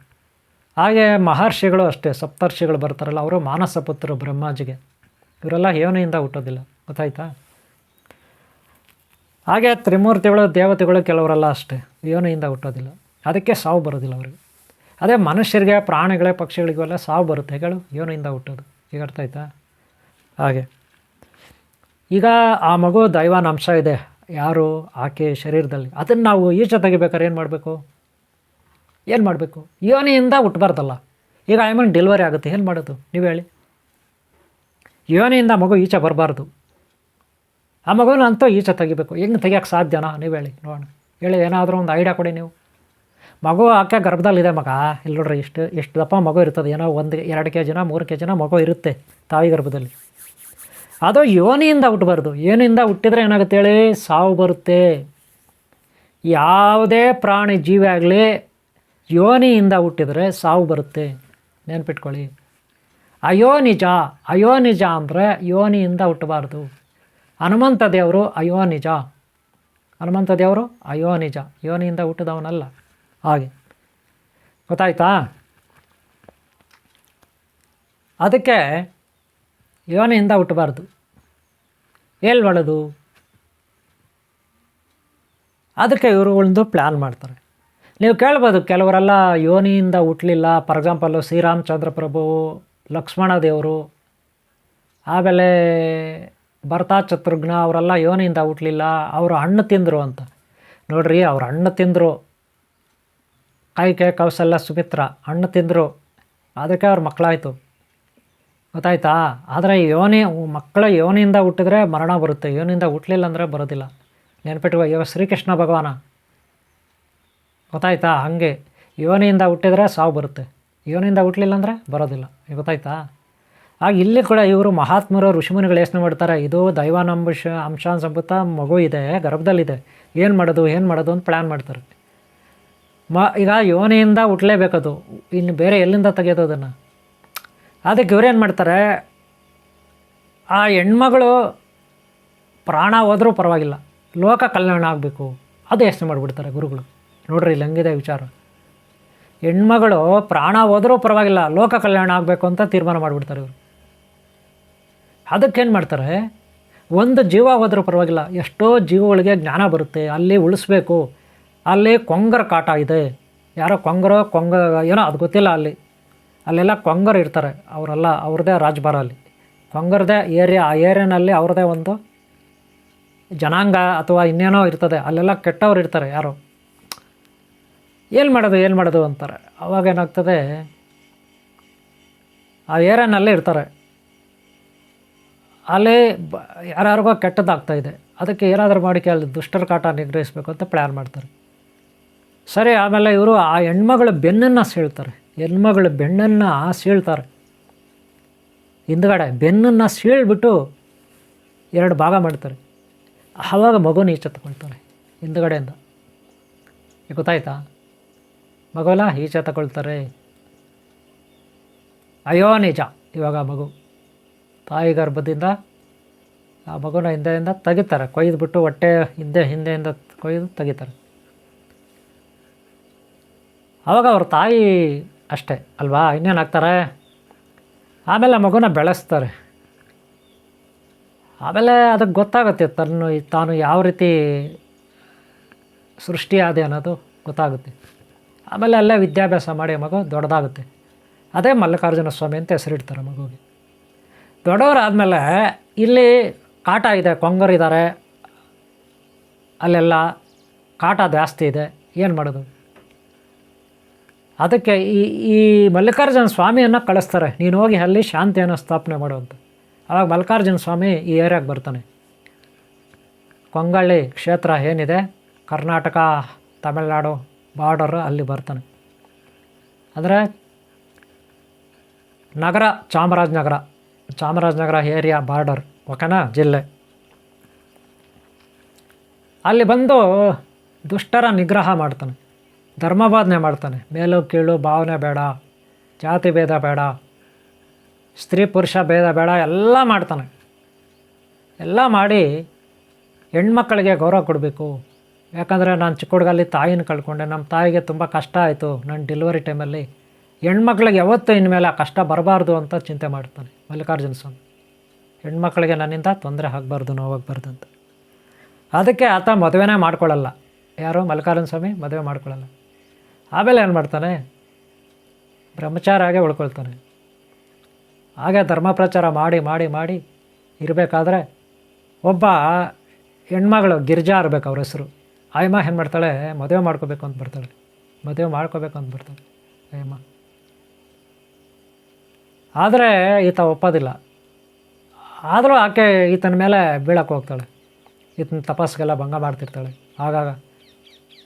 ಹಾಗೆ ಮಹರ್ಷಿಗಳು ಅಷ್ಟೇ, ಸಪ್ತರ್ಷಿಗಳು ಬರ್ತಾರಲ್ಲ, ಅವರು ಮಾನಸ ಪುತ್ರರು ಬ್ರಹ್ಮಾಜಿಗೆ, ಇವರೆಲ್ಲ ಯೋನಿಯಿಂದ ಹುಟ್ಟೋದಿಲ್ಲ, ಗೊತ್ತಾಯ್ತಾ? ಹಾಗೆ ತ್ರಿಮೂರ್ತಿಗಳು, ದೇವತೆಗಳು ಕೆಲವರೆಲ್ಲ ಅಷ್ಟೇ ಯೋನಿಯಿಂದ ಹುಟ್ಟೋದಿಲ್ಲ, ಅದಕ್ಕೆ ಸಾವು ಬರೋದಿಲ್ಲ ಅವರಿಗೆ. ಅದೇ ಮನುಷ್ಯರಿಗೆ, ಪ್ರಾಣಿಗಳೇ, ಪಕ್ಷಿಗಳಿಗೆಲ್ಲ ಸಾವು ಬರುತ್ತೆ, ಹೇಳು, ಯೋನಿಯಿಂದ ಹುಟ್ಟೋದು. ಈಗ ಅರ್ಥ ಆಯ್ತಾ? ಹಾಗೆ ಈಗ ಆ ಮಗು ದೈವಾನ ಅಂಶ ಇದೆ ಯಾರು, ಆಕೆ ಶರೀರದಲ್ಲಿ, ಅದನ್ನು ನಾವು ಈಚೆ ತೆಗಿಬೇಕಾದ್ರೆ ಏನು ಮಾಡಬೇಕು? ಯೋನಿಯಿಂದ ಹುಟ್ಟಬಾರ್ದಲ್ಲ. ಈಗ ಡೆಲಿವರಿ ಆಗುತ್ತೆ, ಏನು ಮಾಡೋದು ನೀವು ಹೇಳಿ? ಯೋನಿಯಿಂದ ಮಗು ಈಚೆ ಬರಬಾರ್ದು, ಆ ಮಗುನ ಅಂತೂ ಈಚೆ ತೆಗಿಬೇಕು. ಹೆಂಗೆ ತೆಗಿಯೋಕ್ಕೆ ಸಾಧ್ಯನಾ ನೀವು ಹೇಳಿ ನೋಡೋಣ, ಹೇಳಿ, ಏನಾದರೂ ಒಂದು ಐಡಿಯಾ ಕೊಡಿ ನೀವು. ಮಗು ಆಕೆ ಗರ್ಭದಲ್ಲಿದೆ ಮಗ, ಇಲ್ಲಿ ನೋಡ್ರಿ, ಎಷ್ಟು ದಪ್ಪ ಮಗು ಇರ್ತದೆ, ಏನೋ 1-2 kg 3 kg ಮಗು ಇರುತ್ತೆ ತಾಯಿ ಗರ್ಭದಲ್ಲಿ. ಅದು ಯೋನಿಯಿಂದ ಹುಟ್ಟಬಾರ್ದು. ಯೋನಿಯಿಂದ ಹುಟ್ಟಿದರೆ ಏನಾಗುತ್ತೆ ಹೇಳಿ? ಸಾವು ಬರುತ್ತೆ. ಯಾವುದೇ ಪ್ರಾಣಿ ಜೀವಿ ಆಗಲಿ ಯೋನಿಯಿಂದ ಹುಟ್ಟಿದರೆ ಸಾವು ಬರುತ್ತೆ, ನೆನ್ಪಿಟ್ಕೊಳ್ಳಿ. ಅಯೋನಿಜ ಅಂದರೆ ಯೋನಿಯಿಂದ ಹುಟ್ಟಬಾರ್ದು. ಹನುಮಂತ ದೇವರು ಅಯೋನಿಜ, ಯೋನಿಯಿಂದ ಹುಟ್ಟಿದವನಲ್ಲ. ಹಾಗೆ ಗೊತ್ತಾಯ್ತಾ? ಅದಕ್ಕೆ ಯೋನಿಯಿಂದ ಹುಟ್ಟಬಾರ್ದು. ಎಲ್ಲಿ ಮಾಡೋದು? ಅದಕ್ಕೆ ಇವರು ಒಂದು ಪ್ಲ್ಯಾನ್ ಮಾಡ್ತಾರೆ. ನೀವು ಕೇಳ್ಬೋದು, ಕೆಲವರೆಲ್ಲ ಯೋನಿಯಿಂದ ಹುಟ್ಟಲಿಲ್ಲ. ಫಾರ್ ಎಕ್ಸಾಂಪಲ್ಲು ಶ್ರೀರಾಮಚಂದ್ರ ಪ್ರಭು, ಲಕ್ಷ್ಮಣ ದೇವರು, ಆಮೇಲೆ ಭರತ ಶತ್ರುಘ್ನ ಅವರೆಲ್ಲ ಯೋನಿಯಿಂದ ಹುಟ್ಟಲಿಲ್ಲ, ಅವರು ಹಣ್ಣು ತಿಂದರು ಅಂತ. ನೋಡ್ರಿ, ಅವ್ರು ಹಣ್ಣು ತಿಂದರು, ಕೈಕೆ ಕೌಸಲ್ಯ ಸುಮಿತ್ರ ಹಣ್ಣು ತಿಂದರು, ಅದಕ್ಕೆ ಅವ್ರ ಮಕ್ಕಳಾಯಿತು, ಗೊತ್ತಾಯ್ತಾ. ಆದರೆ ಮಕ್ಕಳು ಯೋನಿಯಿಂದ ಹುಟ್ಟಿದ್ರೆ ಮರಣ ಬರುತ್ತೆ, ಯೋನಿಯಿಂದ ಹುಟ್ಟಲಿಲ್ಲ ಅಂದರೆ ಬರೋದಿಲ್ಲ. ನೆನ್ಪಿಟ್ಟು ಇವಾಗ ಶ್ರೀಕೃಷ್ಣ ಭಗವಾನ, ಗೊತ್ತಾಯ್ತಾ. ಹಾಗೆ ಯೋನಿಯಿಂದ ಹುಟ್ಟಿದ್ರೆ ಸಾವು ಬರುತ್ತೆ, ಯೋನಿಯಿಂದ ಹುಟ್ಟಲಿಲ್ಲ ಅಂದರೆ ಬರೋದಿಲ್ಲ, ಗೊತ್ತಾಯ್ತಾ. ಆಗ ಇಲ್ಲಿ ಕೂಡ ಇವರು ಮಹಾತ್ಮರು ಋಷಿಮುನಿಗಳು ಯೋಚನೆ ಮಾಡ್ತಾರೆ, ಇದು ಅಂಶ ಸಂಭೂತ ಮಗು ಇದೆ, ಗರ್ಭದಲ್ಲಿದೆ, ಏನು ಮಾಡೋದು ಅಂತ ಪ್ಲ್ಯಾನ್ ಮಾಡ್ತಾರೆ. ಈಗ ಯೋನಿಯಿಂದ ಹುಟ್ಟಲೇಬೇಕದು, ಇನ್ನು ಬೇರೆ ಎಲ್ಲಿಂದ ತೆಗೆಯೋದು ಅದನ್ನು. ಅದಕ್ಕೆ ಇವ್ರೇನು ಮಾಡ್ತಾರೆ, ಆ ಹೆಣ್ಮಗಳು ಪ್ರಾಣ ಹೋದರೂ ಪರವಾಗಿಲ್ಲ, ಲೋಕ ಕಲ್ಯಾಣ ಆಗಬೇಕು, ಅದು ಯೋಚನೆ ಮಾಡಿಬಿಡ್ತಾರೆ ಗುರುಗಳು. ನೋಡ್ರಿ, ಇಲ್ಲಿ ಹಂಗಿದೆ ವಿಚಾರ. ಹೆಣ್ಮಗಳು ಪ್ರಾಣ ಹೋದರೂ ಪರವಾಗಿಲ್ಲ, ಲೋಕ ಕಲ್ಯಾಣ ಆಗಬೇಕು ಅಂತ ತೀರ್ಮಾನ ಮಾಡಿಬಿಡ್ತಾರೆ ಇವರು. ಅದಕ್ಕೇನು ಮಾಡ್ತಾರೆ, ಒಂದು ಜೀವ ಹೋದರೂ ಪರವಾಗಿಲ್ಲ, ಎಷ್ಟೋ ಜೀವಗಳಿಗೆ ಜ್ಞಾನ ಬರುತ್ತೆ, ಅಲ್ಲಿ ಉಳಿಸ್ಬೇಕು. ಅಲ್ಲಿ ಕೊಂಗರ ಕಾಟ ಇದೆ, ಯಾರೋ ಕೊಂಗ ಏನೋ ಅದು ಗೊತ್ತಿಲ್ಲ, ಅಲ್ಲೆಲ್ಲ ಕೊಂಗರು ಇರ್ತಾರೆ, ಅವರೆಲ್ಲ ಅವ್ರದ್ದೇ ರಾಜ್ಭಾರ, ಅಲ್ಲಿ ಕೊಂಗರದೇ ಏರಿಯಾ, ಆ ಏರಿಯಾನಲ್ಲಿ ಅವ್ರದ್ದೇ ಒಂದು ಜನಾಂಗ ಅಥವಾ ಇನ್ನೇನೋ ಇರ್ತದೆ, ಅಲ್ಲೆಲ್ಲ ಕೆಟ್ಟವ್ರು ಇರ್ತಾರೆ ಯಾರೋ. ಏನು ಮಾಡೋದು ಅಂತಾರೆ. ಅವಾಗ ಏನಾಗ್ತದೆ, ಆ ಏರಿಯಾನಲ್ಲೇ ಇರ್ತಾರೆ, ಅಲ್ಲಿ ಯಾರ್ಯಾರಿಗೋ ಕೆಟ್ಟದ್ದಾಗ್ತಾಯಿದೆ, ಅದಕ್ಕೆ ಏನಾದರೂ ಮಾಡಿ ಅಲ್ಲಿ ದುಷ್ಟರ ಕಾಟ ನಿಗ್ರಹಿಸಬೇಕು ಅಂತ ಪ್ಲ್ಯಾನ್ ಮಾಡ್ತಾರೆ. ಸರಿ, ಆಮೇಲೆ ಇವರು ಆ ಹೆಣ್ಮಗಳ ಬೆನ್ನನ್ನು ಸೀಳ್ತಾರೆ, ಹೆಣ್ಮಗಳ ಬೆನ್ನನ್ನು ಸೀಳ್ತಾರೆ, ಹಿಂದ್ಗಡೆ ಬೆನ್ನನ್ನು ಸೀಳ್ಬಿಟ್ಟು 2 ಭಾಗ ಮಾಡ್ತಾರೆ. ಆವಾಗ ಮಗುನ ಈಚೆ ತಗೊಳ್ತಾರೆ ಹಿಂದ್ಗಡೆಯಿಂದ, ಗೊತ್ತಾಯ್ತಾ. ಮಗುನ ಈಚೆ ತಗೊಳ್ತಾರೆ. ಅಯ್ಯೋ ನಿಜ, ಇವಾಗ ಮಗು ತಾಯಿ ಗರ್ಭದಿಂದ ಆ ಮಗುನ ಹಿಂದೆಯಿಂದ ತೆಗಿತಾರೆ, ಕೊಯ್ದುಬಿಟ್ಟು ಹೊಟ್ಟೆ ಹಿಂದೆಯಿಂದ ಕೊಯ್ದು ತೆಗಿತಾರೆ. ಆವಾಗ ಅವ್ರ ತಾಯಿ ಅಷ್ಟೇ ಅಲ್ವಾ, ಇನ್ನೇನು ಆಗ್ತಾರೆ. ಆಮೇಲೆ ಮಗುನ ಬೆಳೆಸ್ತಾರೆ. ಆಮೇಲೆ ಅದಕ್ಕೆ ಗೊತ್ತಾಗುತ್ತೆ ತಾನು ಯಾವ ರೀತಿ ಸೃಷ್ಟಿಯಾದೆ ಅನ್ನೋದು ಗೊತ್ತಾಗುತ್ತೆ. ಆಮೇಲೆ ಅಲ್ಲೇ ವಿದ್ಯಾಭ್ಯಾಸ ಮಾಡಿ ಮಗು ದೊಡ್ಡದಾಗುತ್ತೆ. ಅದೇ ಮಲ್ಲಿಕಾರ್ಜುನ ಸ್ವಾಮಿ ಅಂತ ಹೆಸರಿಡ್ತಾರೆ ಮಗುವಿಗೆ. ದೊಡ್ಡವರಾದಮೇಲೆ ಇಲ್ಲಿ ಕಾಟ ಇದೆ, ಕೊಂಗರಿದ್ದಾರೆ, ಅಲ್ಲೆಲ್ಲ ಕಾಟ ಜಾಸ್ತಿ ಇದೆ, ಏನು ಮಾಡೋದು. ಅದಕ್ಕೆ ಈ ಮಲ್ಲಿಕಾರ್ಜುನ ಸ್ವಾಮಿಯನ್ನು ಕಳಿಸ್ತಾರೆ, ನೀನು ಹೋಗಿ ಅಲ್ಲಿ ಶಾಂತಿಯನ್ನು ಸ್ಥಾಪನೆ ಮಾಡುವಂತ. ಆವಾಗ ಮಲ್ಲಿಕಾರ್ಜುನ ಸ್ವಾಮಿ ಈ ಏರಿಯಾಗೆ ಬರ್ತಾನೆ. ಕೊಂಗಳ್ಳಿ ಕ್ಷೇತ್ರ ಏನಿದೆ, ಕರ್ನಾಟಕ ತಮಿಳ್ನಾಡು ಬಾರ್ಡರು, ಅಲ್ಲಿ ಬರ್ತಾನೆ. ಅಂದರೆ ನಗರ ಚಾಮರಾಜನಗರ ಏರಿಯಾ ಬಾರ್ಡರ್, ಓಕೆನಾ, ಜಿಲ್ಲೆ. ಅಲ್ಲಿ ಬಂದು ದುಷ್ಟರ ನಿಗ್ರಹ ಮಾಡ್ತಾನೆ, ಧರ್ಮಬೋಧನೆ ಮಾಡ್ತಾನೆ. ಮೇಲು ಕೀಳು ಭಾವನೆ ಬೇಡ, ಜಾತಿ ಭೇದ ಬೇಡ, ಸ್ತ್ರೀ ಪುರುಷ ಭೇದ ಬೇಡ, ಎಲ್ಲ ಮಾಡ್ತಾನೆ. ಎಲ್ಲ ಮಾಡಿ ಹೆಣ್ಮಕ್ಕಳಿಗೆ ಗೌರವ ಕೊಡಬೇಕು. ಯಾಕಂದರೆ ನಾನು ಚಿಕ್ಕ ಹುಡುಗಲ್ಲಿ ತಾಯಿನ ಕಳ್ಕೊಂಡೆ, ನಮ್ಮ ತಾಯಿಗೆ ತುಂಬ ಕಷ್ಟ ಆಯಿತು ನನ್ನ ಡೆಲಿವರಿ ಟೈಮಲ್ಲಿ, ಹೆಣ್ಮಕ್ಳಿಗೆ ಯಾವತ್ತೂ ಇನ್ಮೇಲೆ ಆ ಕಷ್ಟ ಬರಬಾರ್ದು ಅಂತ ಚಿಂತೆ ಮಾಡ್ತಾನೆ ಮಲ್ಲಿಕಾರ್ಜುನ ಸ್ವಾಮಿ. ಹೆಣ್ಮಕ್ಳಿಗೆ ನನ್ನಿಂದ ತೊಂದರೆ ಆಗಬಾರ್ದು, ನೋವಾಗಬಾರ್ದು ಅಂತ. ಅದಕ್ಕೆ ಆತ ಮದುವೆನೇ ಮಾಡ್ಕೊಳ್ಳಲ್ಲ. ಯಾರು? ಮಲ್ಲಿಕಾರ್ಜುನ ಸ್ವಾಮಿ ಮದುವೆ ಮಾಡ್ಕೊಳ್ಳಲ್ಲ. ಆಮೇಲೆ ಏನು ಮಾಡ್ತಾನೆ, ಬ್ರಹ್ಮಚಾರಿಯಾಗೆ ಉಳ್ಕೊಳ್ತಾನೆ. ಹಾಗೆ ಧರ್ಮ ಪ್ರಚಾರ ಮಾಡಿ ಮಾಡಿ ಮಾಡಿ ಇರಬೇಕಾದ್ರೆ ಒಬ್ಬ ಹೆಣ್ಮಗಳು ಗಿರಿಜಾ ಇರಬೇಕು ಅವ್ರ ಹೆಸರು. ಆಯಮ್ಮ ಏನು ಮಾಡ್ತಾಳೆ, ಮದುವೆ ಮಾಡ್ಕೋಬೇಕು ಅಂತ ಬರ್ತಾಳೆ ಆಯಮ್ಮ. ಆದರೆ ಈತ ಒಪ್ಪೋದಿಲ್ಲ. ಆದರೂ ಆಕೆ ಈತನ ಮೇಲೆ ಬೀಳಕ್ಕೆ ಹೋಗ್ತಾಳೆ, ಈತನ ತಪಸ್ಸಿಗೆಲ್ಲ ಭಂಗ ಮಾಡ್ತಿರ್ತಾಳೆ. ಆಗಾಗ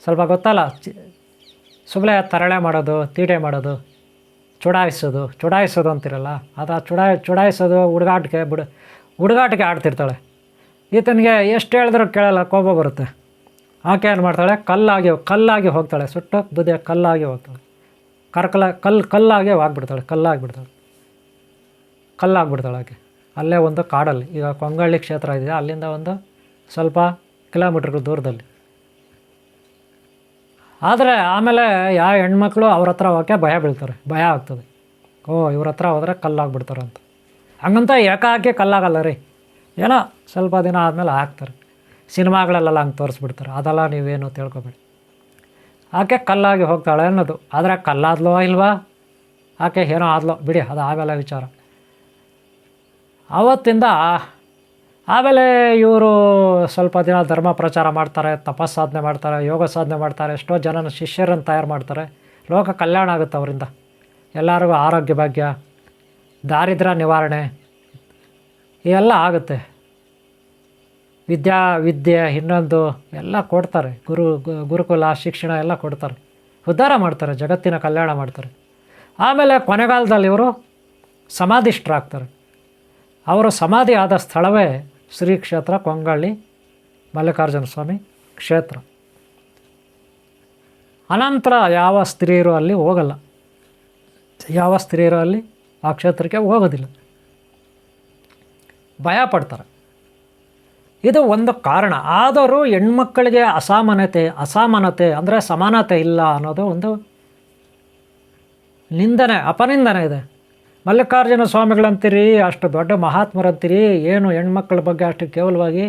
ಸ್ವಲ್ಪ ಗೊತ್ತಲ್ಲ, ಸುಮ್ಮನೆ ತರಳೆ ಮಾಡೋದು, ತೀಟೆ ಮಾಡೋದು, ಚುಡಾಯಿಸೋದು ಅಂತಿರಲ್ಲ, ಅದು ಚುಡಾಯಿಸೋದು, ಹುಡುಗಾಟಿಕೆ ಆಡ್ತಿರ್ತಾಳೆ. ಈತನಿಗೆ ಎಷ್ಟು ಹೇಳಿದ್ರೂ ಕೇಳಲ್ಲ, ಕೋಪ ಬರುತ್ತೆ. ಆಕೆ ಏನು ಮಾಡ್ತಾಳೆ, ಕಲ್ಲಾಗಿ ಹೋಗ್ತಾಳೆ, ಸುಟ್ಟು ಬುದ್ಧಿ ಕಲ್ಲಾಗಿ ಹೋಗ್ತಾಳೆ, ಕಲ್ಲಾಗಿ ಕಲ್ಲಾಗ್ಬಿಡ್ತಾಳೆ ಆಕೆ. ಅಲ್ಲೇ ಒಂದು ಕಾಡಲ್ಲಿ, ಈಗ ಕೊಂಗಳ್ಳಿ ಕ್ಷೇತ್ರ ಇದೆ, ಅಲ್ಲಿಂದ ಒಂದು ಸ್ವಲ್ಪ ಕಿಲೋಮೀಟ್ರ್ ದೂರದಲ್ಲಿ. ಆದರೆ ಆಮೇಲೆ ಯಾವ ಹೆಣ್ಮಕ್ಳು ಅವ್ರ ಹತ್ರ ಹೋಗೋಕ್ಕೆ ಭಯ ಆಗ್ತದೆ. ಇವ್ರ ಹತ್ರ ಹೋದರೆ ಕಲ್ಲಾಗ್ಬಿಡ್ತಾರೆ ಅಂತ. ಹಂಗಂತ ಏಕಾಕಿ ಕಲ್ಲಾಗಲ್ಲ ರೀ, ಏನೋ ಸ್ವಲ್ಪ ದಿನ ಆದಮೇಲೆ ಹಾಕ್ತಾರೆ. ಸಿನಿಮಾಗಳಲ್ಲೆಲ್ಲ ಹಂಗೆ ತೋರಿಸ್ಬಿಡ್ತಾರೆ, ಅದೆಲ್ಲ ನೀವೇನು ತಿಳ್ಕೊಬೇಡಿ. ಆಕೆ ಕಲ್ಲಾಗಿ ಹೋಗ್ತಾಳೆ ಅನ್ನೋದು. ಆದರೆ ಕಲ್ಲಾದ್ಲೋ ಇಲ್ವಾ ಆಕೆ ಏನೋ ಆದ್ಲು ಬಿಡಿ, ಅದು ಆಮೇಲೆ ವಿಚಾರ. ಆವತ್ತಿಂದ ಆಮೇಲೆ ಇವರು ಸ್ವಲ್ಪ ದಿನ ಧರ್ಮ ಪ್ರಚಾರ ಮಾಡ್ತಾರೆ, ತಪಸ್ಸಾಧನೆ ಮಾಡ್ತಾರೆ, ಯೋಗ ಸಾಧನೆ ಮಾಡ್ತಾರೆ, ಎಷ್ಟೋ ಜನನ ಶಿಷ್ಯರನ್ನು ತಯಾರು ಮಾಡ್ತಾರೆ. ಲೋಕ ಕಲ್ಯಾಣ ಆಗುತ್ತೆ ಅವರಿಂದ. ಎಲ್ಲರಿಗೂ ಆರೋಗ್ಯ ಭಾಗ್ಯ, ದಾರಿದ್ರ್ಯ ನಿವಾರಣೆ ಇವೆಲ್ಲ ಆಗುತ್ತೆ. ವಿದ್ಯೆ ಇನ್ನೊಂದು ಎಲ್ಲ ಕೊಡ್ತಾರೆ. ಗುರುಕುಲ ಶಿಕ್ಷಣ ಎಲ್ಲ ಕೊಡ್ತಾರೆ, ಉದ್ಧಾರ ಮಾಡ್ತಾರೆ, ಜಗತ್ತಿನ ಕಲ್ಯಾಣ ಮಾಡ್ತಾರೆ. ಆಮೇಲೆ ಕೊನೆಗಾಲದಲ್ಲಿ ಇವರು ಸಮಾಧಿಷ್ಠರಾಗ್ತಾರೆ. ಅವರು ಸಮಾಧಿ ಆದ ಸ್ಥಳವೇ ಶ್ರೀ ಕ್ಷೇತ್ರ ಕೊಂಗಳ್ಳಿ ಮಲ್ಲಿಕಾರ್ಜುನ ಸ್ವಾಮಿ ಕ್ಷೇತ್ರ. ಅನಂತರ ಯಾವ ಸ್ತ್ರೀಯರು ಅಲ್ಲಿ ಹೋಗಲ್ಲ, ಯಾವ ಸ್ತ್ರೀಯರು ಅಲ್ಲಿ ಆ ಕ್ಷೇತ್ರಕ್ಕೆ ಹೋಗೋದಿಲ್ಲ, ಭಯ ಪಡ್ತಾರೆ. ಇದು ಒಂದು ಕಾರಣ. ಆದರೂ ಹೆಣ್ಮಕ್ಕಳಿಗೆ ಅಸಮಾನತೆ ಅಂದರೆ ಸಮಾನತೆ ಇಲ್ಲ ಅನ್ನೋದು ಒಂದು ನಿಂದನೆ, ಅಪನಿಂದನೆ ಇದೆ. ಮಲ್ಲಿಕಾರ್ಜುನ ಸ್ವಾಮಿಗಳಂತೀರಿ, ಅಷ್ಟು ದೊಡ್ಡ ಮಹಾತ್ಮರಂತೀರಿ, ಏನು ಹೆಣ್ಮಕ್ಳ ಬಗ್ಗೆ ಅಷ್ಟು ಕೇವಲವಾಗಿ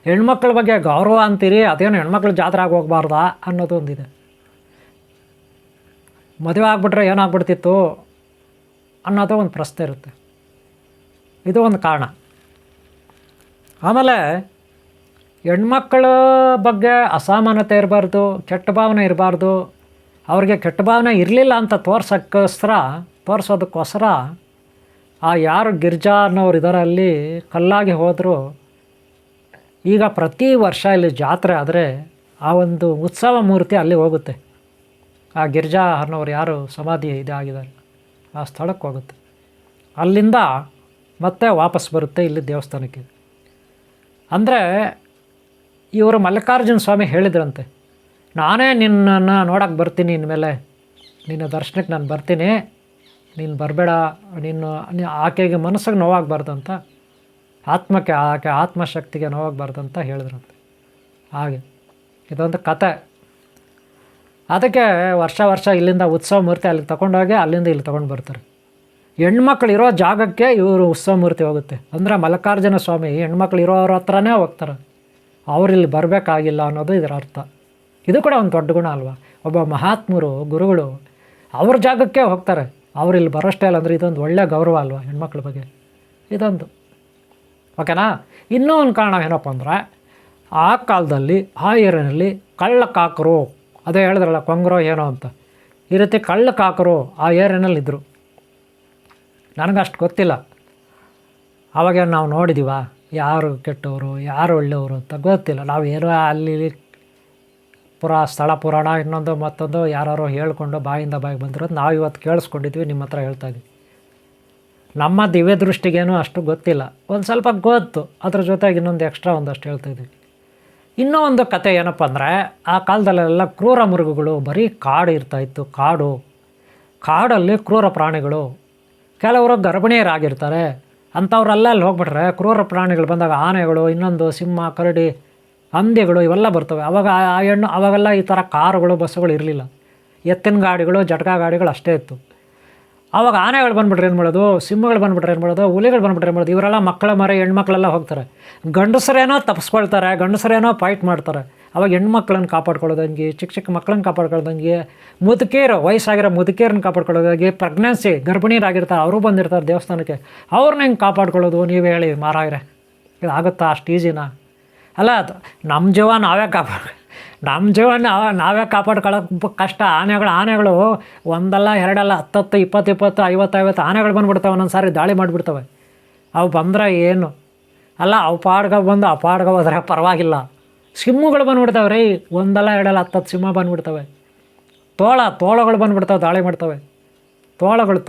ಹೆಣ್ಮಕ್ಳ ಬಗ್ಗೆ ಗೌರವ ಅಂತೀರಿ, ಅದೇನು ಹೆಣ್ಮಕ್ಳು ಜಾತ್ರೆ ಆಗಿ ಹೋಗ್ಬಾರ್ದಾ ಅನ್ನೋದು ಒಂದಿದೆ. ಮದುವೆ ಆಗಿಬಿಟ್ರೆ ಏನಾಗ್ಬಿಡ್ತಿತ್ತು ಅನ್ನೋದು ಒಂದು ಪ್ರಶ್ನೆ ಇರುತ್ತೆ. ಇದು ಒಂದು ಕಾರಣ. ಆಮೇಲೆ ಹೆಣ್ಮಕ್ಕಳ ಬಗ್ಗೆ ಅಸಮಾನತೆ ಇರಬಾರ್ದು, ಕೆಟ್ಟ ಭಾವನೆ ಇರಬಾರ್ದು. ಅವ್ರಿಗೆ ಕೆಟ್ಟ ಭಾವನೆ ಇರಲಿಲ್ಲ ಅಂತ ತೋರಿಸೋದಕ್ಕೋಸ್ಕರ ಆ ಯಾರು ಗಿರ್ಜಾ ಅನ್ನೋರು ಇದರಲ್ಲಿ ಕಲ್ಲಾಗಿ ಹೋದರೂ, ಈಗ ಪ್ರತಿ ವರ್ಷ ಇಲ್ಲಿ ಜಾತ್ರೆ ಆದರೆ ಆ ಒಂದು ಉತ್ಸವ ಮೂರ್ತಿ ಅಲ್ಲಿ ಹೋಗುತ್ತೆ. ಆ ಗಿರ್ಜಾ ಅನ್ನೋರು ಯಾರು ಸಮಾಧಿ ಇದಾಗಿದ್ದಾರೆ ಆ ಸ್ಥಳಕ್ಕೆ ಹೋಗುತ್ತೆ. ಅಲ್ಲಿಂದ ಮತ್ತೆ ವಾಪಸ್ ಬರುತ್ತೆ ಇಲ್ಲಿ ದೇವಸ್ಥಾನಕ್ಕೆ. ಅಂದರೆ ಇವರು ಮಲ್ಲಿಕಾರ್ಜುನ ಸ್ವಾಮಿ ಹೇಳಿದ್ರಂತೆ, ನಾನೇ ನಿನ್ನನ್ನು ನೋಡೋಕ್ಕೆ ಬರ್ತೀನಿ, ಇನ್ಮೇಲೆ ನಿನ್ನ ದರ್ಶನಕ್ಕೆ ನಾನು ಬರ್ತೀನಿ, ನೀನು ಬರಬೇಡ, ಆಕೆಗೆ ಮನಸ್ಸಿಗೆ ನೋವಾಗಬಾರ್ದು ಅಂತ, ಆಕೆ ಆತ್ಮಶಕ್ತಿಗೆ ನೋವಾಗಬಾರ್ದು ಅಂತ ಹೇಳಿದ್ರಂತೆ. ಹಾಗೆ ಇದೊಂದು ಕತೆ. ಅದಕ್ಕೆ ವರ್ಷ ಇಲ್ಲಿಂದ ಉತ್ಸವ ಮೂರ್ತಿ ಅಲ್ಲಿಗೆ ತೊಗೊಂಡೋಗಿ ಅಲ್ಲಿಂದ ಇಲ್ಲಿ ತೊಗೊಂಡು ಬರ್ತಾರೆ. ಹೆಣ್ಮಕ್ಳು ಇರೋ ಜಾಗಕ್ಕೆ ಇವರು ಉತ್ಸವ ಮೂರ್ತಿ ಹೋಗುತ್ತೆ. ಅಂದರೆ ಮಲ್ಲಿಕಾರ್ಜುನ ಸ್ವಾಮಿ ಹೆಣ್ಮಕ್ಳು ಇರೋರ ಹತ್ರನೇ ಹೋಗ್ತಾರೆ, ಅವರಿಲ್ಲಿ ಬರಬೇಕಾಗಿಲ್ಲ ಅನ್ನೋದು ಇದರ ಅರ್ಥ. ಇದು ಕೂಡ ಒಂದು ದೊಡ್ಡ ಗುಣ ಅಲ್ವಾ. ಒಬ್ಬ ಮಹಾತ್ಮರು ಗುರುಗಳು ಅವ್ರ ಜಾಗಕ್ಕೆ ಹೋಗ್ತಾರೆ, ಅವರಿಲ್ಲಿ ಬರೋಷ್ಟೇ ಇಲ್ಲ ಅಂದರೆ ಇದೊಂದು ಒಳ್ಳೆಯ ಗೌರವ ಅಲ್ವಾ ಹೆಣ್ಮಕ್ಳ ಬಗ್ಗೆ. ಇದೊಂದು ಓಕೆನಾ. ಇನ್ನೂ ಒಂದು ಕಾರಣ ಏನಪ್ಪ ಅಂದರೆ, ಆ ಕಾಲದಲ್ಲಿ ಆ ಏರಿಯಾನಲ್ಲಿ ಕಳ್ಳಕಾಕರು, ಅದೇ ಹೇಳಿದ್ರಲ್ಲ ಕೊಂಗರೋ ಏನೋ ಅಂತ, ಈ ರೀತಿ ಕಳ್ಳಕಾಕರು ಆ ಏರಿಯಾನಲ್ಲಿದ್ದರು. ನನಗಷ್ಟು ಗೊತ್ತಿಲ್ಲ, ಆವಾಗ ನಾವು ನೋಡಿದ್ದೀವ ಯಾರು ಕೆಟ್ಟವರು ಯಾರು ಒಳ್ಳೆಯವರು ಅಂತ ಗೊತ್ತಿಲ್ಲ. ನಾವು ಏನೋ ಅಲ್ಲಿ ಸ್ಥಳ ಪುರಾಣ ಇನ್ನೊಂದು ಮತ್ತೊಂದು ಯಾರು ಹೇಳ್ಕೊಂಡು ಬಾಯಿಂದ ಬಾಯಿಗೆ ಬಂದಿರೋದು ನಾವು ಇವತ್ತು ಕೇಳಿಸ್ಕೊಂಡಿದ್ವಿ, ನಿಮ್ಮ ಹತ್ರ ಹೇಳ್ತಾಯಿದ್ವಿ. ನಮ್ಮ ದಿವ್ಯ ದೃಷ್ಟಿಗೇನು ಅಷ್ಟು ಗೊತ್ತಿಲ್ಲ, ಒಂದು ಸ್ವಲ್ಪ ಗೊತ್ತು, ಅದ್ರ ಜೊತೆಗೆ ಇನ್ನೊಂದು ಎಕ್ಸ್ಟ್ರಾ ಒಂದಷ್ಟು ಹೇಳ್ತಾಯಿದ್ವಿ. ಇನ್ನೂ ಒಂದು ಕತೆ ಏನಪ್ಪ ಅಂದರೆ, ಆ ಕಾಲದಲ್ಲೆಲ್ಲ ಕ್ರೂರ ಮೃಗಗಳು, ಬರೀ ಕಾಡು ಇರ್ತಾಯಿತ್ತು. ಕಾಡಲ್ಲಿ ಕ್ರೂರ ಪ್ರಾಣಿಗಳು, ಕೆಲವರು ಗರ್ಭಿಣಿಯರಾಗಿರ್ತಾರೆ, ಅಂಥವ್ರೆಲ್ಲ ಅಲ್ಲಿ ಹೋಗ್ಬಿಟ್ರೆ ಕ್ರೂರ ಪ್ರಾಣಿಗಳು ಬಂದಾಗ ಆನೆಗಳು, ಇನ್ನೊಂದು ಸಿಂಹ, ಕರಡಿ, ಹಂದಿಗಳು ಇವೆಲ್ಲ ಬರ್ತವೆ. ಅವಾಗೆಲ್ಲ ಈ ಥರ ಕಾರುಗಳು ಬಸ್ಸುಗಳು ಇರಲಿಲ್ಲ, ಎತ್ತಿನ ಗಾಡಿಗಳು ಜಟಕಾ ಗಾಡಿಗಳು ಅಷ್ಟೇ ಇತ್ತು. ಆವಾಗ ಆನೆಗಳು ಬಂದುಬಿಟ್ರೆ ಏನು ಮಾಡೋದು, ಸಿಂಹಗಳು ಬಂದುಬಿಟ್ರೆ ಏನು ಮಾಡೋದು, ಹುಲಿಗಳು ಬಂದುಬಿಟ್ರೆ ಏನು ಮಾಡೋದು, ಇವರೆಲ್ಲ ಮಕ್ಕಳ ಮರಿ ಹೆಣ್ಮಕ್ಳೆಲ್ಲ ಹೋಗ್ತಾರೆ. ಗಂಡಸರೇನೋ ತಪ್ಪಿಸ್ಕೊಳ್ತಾರೆ, ಗಂಡಸರೇನೋ ಫೈಟ್ ಮಾಡ್ತಾರೆ. ಅವಾಗ ಹೆಣ್ಮಕ್ಳನ್ನ ಕಾಪಾಡ್ಕೊಳ್ಳೋದಂಗೆ, ಚಿಕ್ಕ ಮಕ್ಕಳನ್ನ ಕಾಪಾಡ್ಕೊಳ್ಳೋದಂಗೆ, ಮುದುಕೇರು ವಯಸ್ಸಾಗಿರೋ ಮುದುಕೇರನ್ನ ಕಾಪಾಡ್ಕೊಳ್ಳೋದಾಗಿ, ಪ್ರೆಗ್ನೆನ್ಸಿ ಗರ್ಭಿಣಿಯರಾಗಿರ್ತಾರೆ ಅವರು ಬಂದಿರ್ತಾರೆ ದೇವಸ್ಥಾನಕ್ಕೆ, ಅವ್ರನ್ನ ಹೆಂಗೆ ಕಾಪಾಡ್ಕೊಳ್ಳೋದು ನೀವು ಹೇಳಿ ಮಾರಾಯರೆ. ಇದು ಆಗುತ್ತಾ? ಅಷ್ಟು ಈಸಿನಾ? ಅಲ್ಲ, ಅದು ನಮ್ಮ ಜೀವ ನಾವೇ ಕಾಪಾಡ್ಕೊಳ್ಳೋಕೆ ಕಷ್ಟ. ಆನೆಗಳು ಒಂದಲ್ಲ ಎರಡಲ್ಲ 10 20 50 ಆನೆಗಳು ಬಂದುಬಿಡ್ತವೆ, ಒಂದೊಂದು ಸಾರಿ ದಾಳಿ ಮಾಡಿಬಿಡ್ತವೆ. ಅವು ಬಂದರೆ ಏನು ಅಲ್ಲ, ಅವು ಪಾಡ್ಗೆ ಹೋದ್ರೆ ಪರವಾಗಿಲ್ಲ. ಸಿಂಹಗಳು ಬಂದುಬಿಡ್ತಾವೆ ರೀ, ಒಂದಲ್ಲ ಎರಡಲ್ಲ 10 ಸಿಂಹ ಬಂದುಬಿಡ್ತವೆ. ತೋಳಗಳು ಬಂದುಬಿಡ್ತಾವೆ, ದಾಳಿ ಮಾಡ್ತವೆ. ತೋಳಗಳು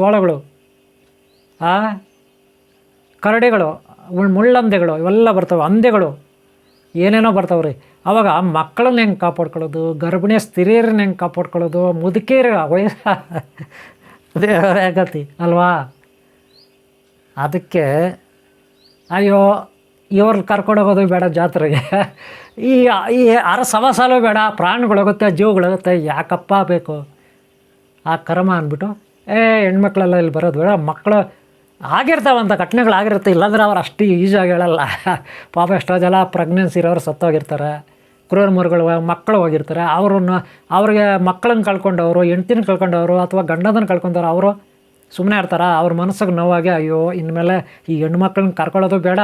ಕರಡಿಗಳು, ಮುಳ್ಳಂದೆಗಳು ಇವೆಲ್ಲ ಬರ್ತವೆ, ಹಂದೆಗಳು ಏನೇನೋ ಬರ್ತಾವೆ ರೀ. ಆವಾಗ ಮಕ್ಕಳನ್ನ ಹೆಂಗೆ ಕಾಪಾಡ್ಕೊಳ್ಳೋದು, ಗರ್ಭಿಣಿಯ ಸ್ತ್ರೀಯರನ್ನ ಹೆಂಗೆ ಕಾಪಾಡ್ಕೊಳ್ಳೋದು, ಮುದುಕೇರು ದೇವರೇ ಗತಿ ಅಲ್ವಾ. ಅದಕ್ಕೆ ಅಯ್ಯೋ ಇವ್ರನ್ನ ಕರ್ಕೊಂಡೋಗೋದು ಬೇಡ ಜಾತ್ರೆಗೆ, ಈ ಸವಾಸಾಲು ಬೇಡ, ಪ್ರಾಣಿಗಳೋಗುತ್ತೆ, ಜೀವಗಳೋಗುತ್ತೆ, ಯಾಕಪ್ಪ ಬೇಕು ಆ ಕರ್ಮ ಅಂದ್ಬಿಟ್ಟು ಹೆಣ್ಮಕ್ಳೆಲ್ಲ ಇಲ್ಲಿ ಬರೋದು ಬೇಡ. ಮಕ್ಕಳು ಆಗಿರ್ತಾವಂಥ ಘಟನೆಗಳಾಗಿರುತ್ತೆ, ಇಲ್ಲಾಂದ್ರೆ ಅವ್ರು ಅಷ್ಟು ಈಸಿಯಾಗಿ ಹೇಳಲ್ಲ. ಪಾಪ ಎಷ್ಟೋ ಜನ ಪ್ರೆಗ್ನೆನ್ಸಿ ಇರೋರು ಸತ್ತೋಗಿರ್ತಾರೆ, ಕ್ರೂರ ಮೃಗಗಳು ಮಕ್ಕಳು ಹೋಗಿರ್ತಾರೆ. ಅವ್ರಿಗೆ ಮಕ್ಕಳನ್ನ ಕಳ್ಕೊಂಡವರು, ಹೆಂಡ್ತಿನ ಕಳ್ಕೊಂಡವರು ಅಥವಾ ಗಂಡದನ್ನು ಕಳ್ಕೊಂಡವ್ರು ಅವರು ಸುಮ್ಮನೆ ಇರ್ತಾರ? ಅವ್ರ ಮನಸ್ಸಿಗೆ ನೋವಾಗಿ ಅಯ್ಯೋ ಇನ್ಮೇಲೆ ಈ ಹೆಣ್ಮಕ್ಳನ್ನ ಕರ್ಕೊಳ್ಳೋದು ಬೇಡ,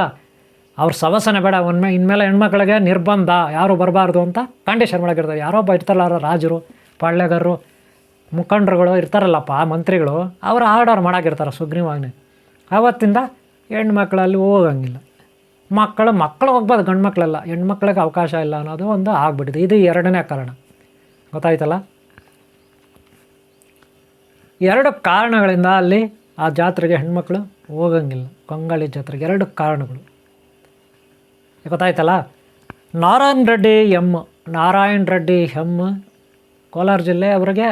ಅವ್ರ ಸವಸನೆ ಬೇಡ, ಇನ್ಮೇಲೆ ಹೆಣ್ಮಕ್ಳಿಗೆ ನಿರ್ಬಂಧ, ಯಾರು ಬರಬಾರ್ದು ಅಂತ ಕಂಡೀಷನ್ ಮಾಡಿರ್ತಾರೆ. ಯಾರೋ ಒಬ್ಬ ಇರ್ತಾರಲ್ಲ ರಾಜರು, ಪಾಳ್ಯಗಾರರು, ಮುಖಂಡರುಗಳು ಇರ್ತಾರಲ್ಲಪ್ಪ, ಮಂತ್ರಿಗಳು, ಅವರು ಆರ್ಡರ್ ಮಾಡೋಕ್ಕಿರ್ತಾರೆ ಸುಗ್ರೀವಾಜ್ಞೆ. ಆವತ್ತಿಂದ ಹೆಣ್ಮಕ್ಳಲ್ಲಿ ಹೋಗಂಗಿಲ್ಲ. ಮಕ್ಕಳು ಹೋಗ್ಬೋದು, ಗಂಡು ಮಕ್ಕಳೆಲ್ಲ, ಹೆಣ್ಮಕ್ಳಿಗೆ ಅವಕಾಶ ಇಲ್ಲ ಅನ್ನೋದು ಒಂದು ಆಗ್ಬಿಟ್ಟಿದೆ. ಇದು ಎರಡನೇ ಕಾರಣ, ಗೊತ್ತಾಯ್ತಲ್ಲ. 2 ಕಾರಣಗಳಿಂದ ಅಲ್ಲಿ ಆ ಜಾತ್ರೆಗೆ ಹೆಣ್ಮಕ್ಳು ಹೋಗಂಗಿಲ್ಲ, ಕೊಂಗಾಳಿ ಜಾತ್ರೆಗೆ. 2 ಕಾರಣಗಳು, ಗೊತ್ತಾಯ್ತಲ್ಲ. ನಾರಾಯಣ ರೆಡ್ಡಿ ಎಂ ಕೋಲಾರ ಜಿಲ್ಲೆ ಅವರಿಗೆ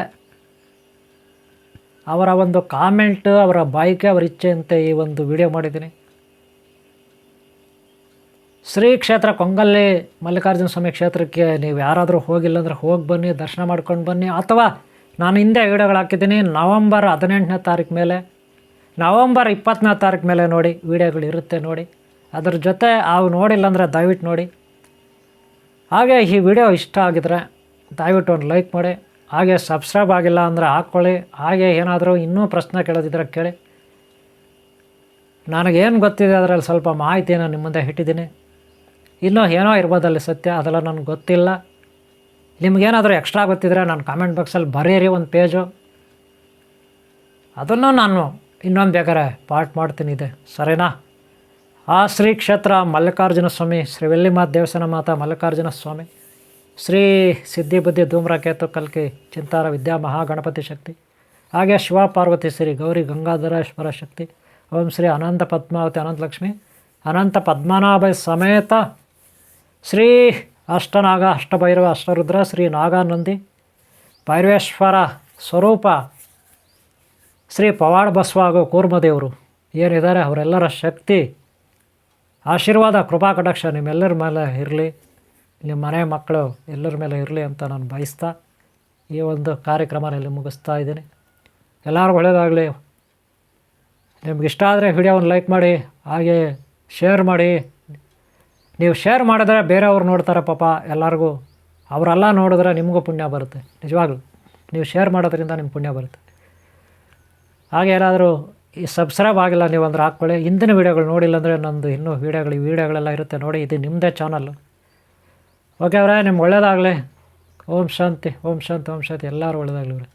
ಅವರ ಒಂದು ಕಾಮೆಂಟ್, ಅವರ ಬಾಯ್ಕೆ, ಅವರ ಇಚ್ಛೆ ಅಂತ ಈ ಒಂದು ವಿಡಿಯೋ ಮಾಡಿದ್ದೀನಿ. ಶ್ರೀ ಕ್ಷೇತ್ರ ಕೊಂಗಲ್ಲಿ ಮಲ್ಲಿಕಾರ್ಜುನ ಸ್ವಾಮಿ ಕ್ಷೇತ್ರಕ್ಕೆ ನೀವು ಯಾರಾದರೂ ಹೋಗಿಲ್ಲ ಅಂದರೆ ಹೋಗಿ ಬನ್ನಿ, ದರ್ಶನ ಮಾಡ್ಕೊಂಡು ಬನ್ನಿ. ಅಥವಾ ನಾನು ಹಿಂದೆ ವಿಡಿಯೋಗಳು ಹಾಕಿದ್ದೀನಿ, ನವಂಬರ್ 18ನೇ ತಾರೀಕು ಮೇಲೆ, ನವಂಬರ್ 20ನೇ ತಾರೀಕು ಮೇಲೆ ನೋಡಿ, ವಿಡಿಯೋಗಳು ಇರುತ್ತೆ ನೋಡಿ. ಅದ್ರ ಜೊತೆ ಅವು ನೋಡಿಲ್ಲ ಅಂದರೆ ದಯವಿಟ್ಟು ನೋಡಿ. ಹಾಗೆ ಈ ವಿಡಿಯೋ ಇಷ್ಟ ಆಗಿದ್ರೆ ದಯವಿಟ್ಟು ಒಂದು ಲೈಕ್ ಮಾಡಿ. ಹಾಗೆ ಸಬ್ಸ್ಕ್ರೈಬ್ ಆಗಿಲ್ಲ ಅಂದರೆ ಹಾಕ್ಕೊಳ್ಳಿ. ಹಾಗೆ ಏನಾದರೂ ಇನ್ನೂ ಪ್ರಶ್ನೆ ಕೇಳೋದಿದ್ರೆ ಕೇಳಿ. ನನಗೇನು ಗೊತ್ತಿದೆ ಅದರಲ್ಲಿ ಸ್ವಲ್ಪ ಮಾಹಿತಿಯನ್ನು ನಿಮ್ಮ ಮುಂದೆ ಇಟ್ಟಿದ್ದೀನಿ. ಇನ್ನೂ ಏನೋ ಇರ್ಬೋದಲ್ಲಿ ಸತ್ಯ, ಅದೆಲ್ಲ ನನಗೆ ಗೊತ್ತಿಲ್ಲ. ನಿಮಗೇನಾದರೂ ಎಕ್ಸ್ಟ್ರಾ ಗೊತ್ತಿದ್ರೆ ನಾನು ಕಾಮೆಂಟ್ ಬಾಕ್ಸಲ್ಲಿ ಬರೀರಿ ಒಂದು ಪೇಜು, ಅದನ್ನು ನಾನು ಇನ್ನೊಂದು ಬೇಕಾರೆ ಪಾರ್ಟ್ ಮಾಡ್ತೀನಿ ಇದೆ, ಸರಿನಾ. ಆ ಶ್ರೀ ಕ್ಷೇತ್ರ ಮಲ್ಲಿಕಾರ್ಜುನ ಸ್ವಾಮಿ, ಶ್ರೀ ವೆಲ್ಲಿಮಾತ ದೇವಸ್ಥಾನ ಮಾತಾ ಮಲ್ಲಿಕಾರ್ಜುನ ಸ್ವಾಮಿ, ಶ್ರೀ ಸಿದ್ಧಿಬುದ್ಧಿ ಧೂಮ್ರಕೇತು ಕಲ್ಕಿ ಚಿಂತಾರ ವಿದ್ಯಾ ಮಹಾಗಣಪತಿ ಶಕ್ತಿ, ಹಾಗೆ ಶಿವ ಪಾರ್ವತಿ ಶ್ರೀ ಗೌರಿ ಗಂಗಾಧರೇಶ್ವರ ಶಕ್ತಿ, ಓಂ ಶ್ರೀ ಅನಂತ ಪದ್ಮಾವತಿ ಅನಂತಲಕ್ಷ್ಮಿ ಅನಂತ ಪದ್ಮನಾಭ ಸಮೇತ ಶ್ರೀ ಅಷ್ಟನಾಗ ಅಷ್ಟಭೈರವ ಅಷ್ಟರುದ್ರ ಶ್ರೀ ನಾಗಾನಂದಿ ಭೈರವೇಶ್ವರ ಸ್ವರೂಪ ಶ್ರೀ ಪವಾಡ ಬಸವ ಹಾಗೂ ಕೂರ್ಮದೇವರು ಏನಿದ್ದಾರೆ ಅವರೆಲ್ಲರ ಶಕ್ತಿ ಆಶೀರ್ವಾದ ಕೃಪಾ ಕಟಾಕ್ಷ ನಿಮ್ಮೆಲ್ಲರ ಮೇಲೆ ಇರಲಿ, ನಿಮ್ಮ ಮನೆ ಮಕ್ಕಳು ಎಲ್ಲರ ಮೇಲೆ ಇರಲಿ ಅಂತ ನಾನು ಬಯಸ್ತಾ ಈ ಒಂದು ಕಾರ್ಯಕ್ರಮದಲ್ಲಿ ಮುಗಿಸ್ತಾ ಇದ್ದೀನಿ. ಎಲ್ಲರಿಗೂ ಒಳ್ಳೆಯದಾಗಲಿ. ನಿಮ್ಗೆ ಇಷ್ಟ ಆದರೆ ವಿಡಿಯೋವನ್ನು ಲೈಕ್ ಮಾಡಿ, ಹಾಗೆ ಶೇರ್ ಮಾಡಿ. ನೀವು ಶೇರ್ ಮಾಡಿದ್ರೆ ಬೇರೆಯವ್ರು ನೋಡ್ತಾರೆ ಪಾಪ, ಎಲ್ಲರಿಗೂ ಅವರೆಲ್ಲ ನೋಡಿದ್ರೆ ನಿಮಗೂ ಪುಣ್ಯ ಬರುತ್ತೆ. ನಿಜವಾಗ್ಲೂ ನೀವು ಶೇರ್ ಮಾಡೋದ್ರಿಂದ ನಿಮ್ಗೆ ಪುಣ್ಯ ಬರುತ್ತೆ. ಹಾಗೆ ಏನಾದರೂ ಈ ಸಬ್ಸ್ಕ್ರೈಬ್ ಆಗಿಲ್ಲ ನೀವು ಅಂದ್ರೆ ಹಾಕ್ಕೊಳ್ಳಿ. ಹಿಂದಿನ ವೀಡಿಯೋಗಳು ನೋಡಿಲ್ಲ ಅಂದರೆ ನಂದು ಇನ್ನೂ ವೀಡಿಯೋಗಳೆಲ್ಲ ಇರುತ್ತೆ ನೋಡಿ. ಇದು ನಿಮ್ಮದೇ ಚಾನಲ್ಲು. ಓಕೆ ಅವರೇ, ನಿಮ್ಗೆ ಒಳ್ಳೆಯದಾಗಲಿ. ಓಂ ಶಾಂತಿ, ಓಂ ಶಾಂತಿ, ಓಂ ಶಾಂತಿ. ಎಲ್ಲರೂ ಒಳ್ಳೆಯದಾಗಲಿ ಅವರೇ.